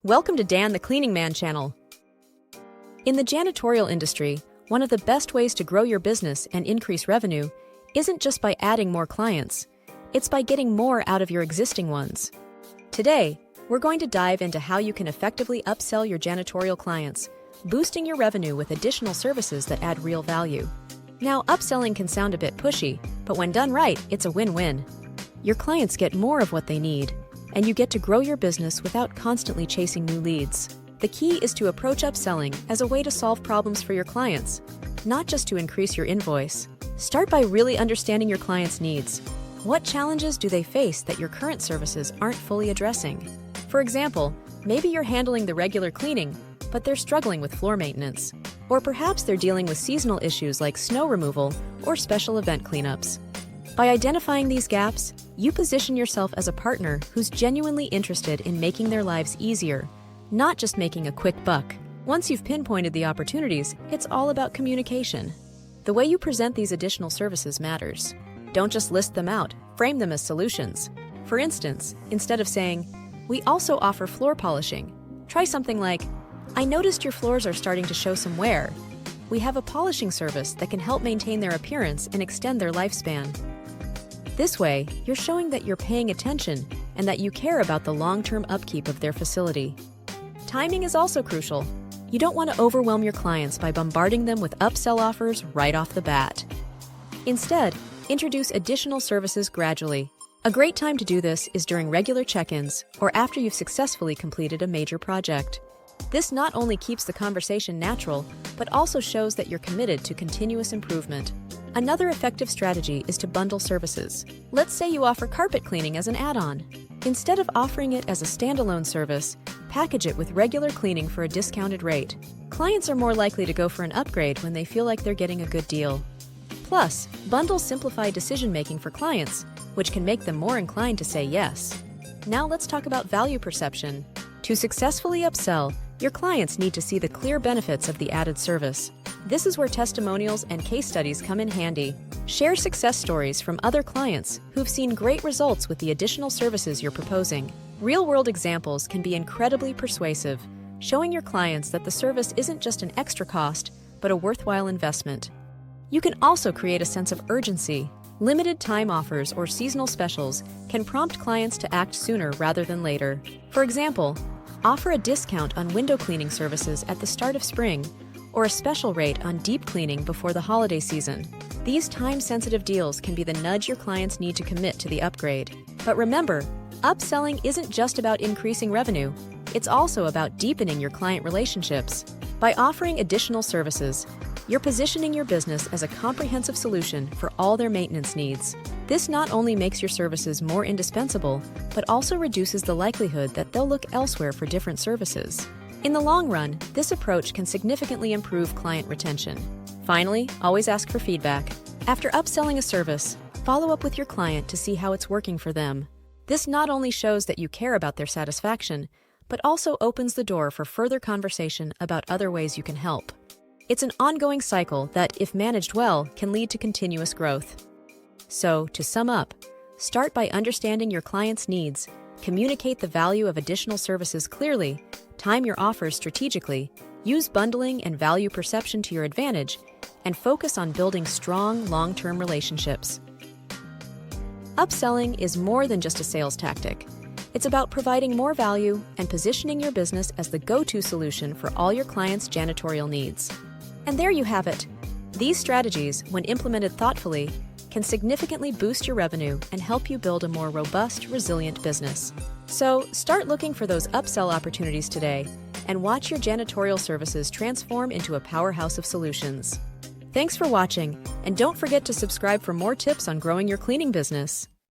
Welcome to Dan the Cleaning Man channel. In the janitorial industry, one of the best ways to grow your business and increase revenue isn't just by adding more clients, it's by getting more out of your existing ones. Today, we're going to dive into how you can effectively upsell your janitorial clients, boosting your revenue with additional services that add real value. Now, upselling can sound a bit pushy, but when done right, it's a win-win. Your clients get more of what they need, and you get to grow your business without constantly chasing new leads. The key is to approach upselling as a way to solve problems for your clients, not just to increase your invoice. Start by really understanding your clients' needs. What challenges do they face that your current services aren't fully addressing? For example, maybe you're handling the regular cleaning, but they're struggling with floor maintenance. Or perhaps they're dealing with seasonal issues like snow removal or special event cleanups. By identifying these gaps, you position yourself as a partner who's genuinely interested in making their lives easier, not just making a quick buck. Once you've pinpointed the opportunities, it's all about communication. The way you present these additional services matters. Don't just list them out, frame them as solutions. For instance, instead of saying, "We also offer floor polishing," try something like, "I noticed your floors are starting to show some wear. We have a polishing service that can help maintain their appearance and extend their lifespan." This way, you're showing that you're paying attention and that you care about the long-term upkeep of their facility. Timing is also crucial. You don't want to overwhelm your clients by bombarding them with upsell offers right off the bat. Instead, introduce additional services gradually. A great time to do this is during regular check-ins or after you've successfully completed a major project. This not only keeps the conversation natural, but also shows that you're committed to continuous improvement. Another effective strategy is to bundle services. Let's say you offer carpet cleaning as an add-on. Instead of offering it as a standalone service, package it with regular cleaning for a discounted rate. Clients are more likely to go for an upgrade when they feel like they're getting a good deal. Plus, bundles simplify decision-making for clients, which can make them more inclined to say yes. Now let's talk about value perception. To successfully upsell, your clients need to see the clear benefits of the added service. This is where testimonials and case studies come in handy. Share success stories from other clients who've seen great results with the additional services you're proposing. Real-world examples can be incredibly persuasive, showing your clients that the service isn't just an extra cost, but a worthwhile investment. You can also create a sense of urgency. Limited time offers or seasonal specials can prompt clients to act sooner rather than later. For example, offer a discount on window cleaning services at the start of spring, or a special rate on deep cleaning before the holiday season. These time-sensitive deals can be the nudge your clients need to commit to the upgrade. But remember, upselling isn't just about increasing revenue, it's also about deepening your client relationships. By offering additional services, you're positioning your business as a comprehensive solution for all their maintenance needs. This not only makes your services more indispensable, but also reduces the likelihood that they'll look elsewhere for different services. In the long run, this approach can significantly improve client retention. Finally, always ask for feedback. After upselling a service, follow up with your client to see how it's working for them. This not only shows that you care about their satisfaction, but also opens the door for further conversation about other ways you can help. It's an ongoing cycle that, if managed well, can lead to continuous growth. So, to sum up, start by understanding your client's needs, communicate the value of additional services clearly, time your offers strategically, use bundling and value perception to your advantage, and focus on building strong, long-term relationships. Upselling is more than just a sales tactic. It's about providing more value and positioning your business as the go-to solution for all your clients' janitorial needs. And there you have it. These strategies, when implemented thoughtfully, can significantly boost your revenue and help you build a more robust, resilient business. So, start looking for those upsell opportunities today and watch your janitorial services transform into a powerhouse of solutions. Thanks for watching, and don't forget to subscribe for more tips on growing your cleaning business.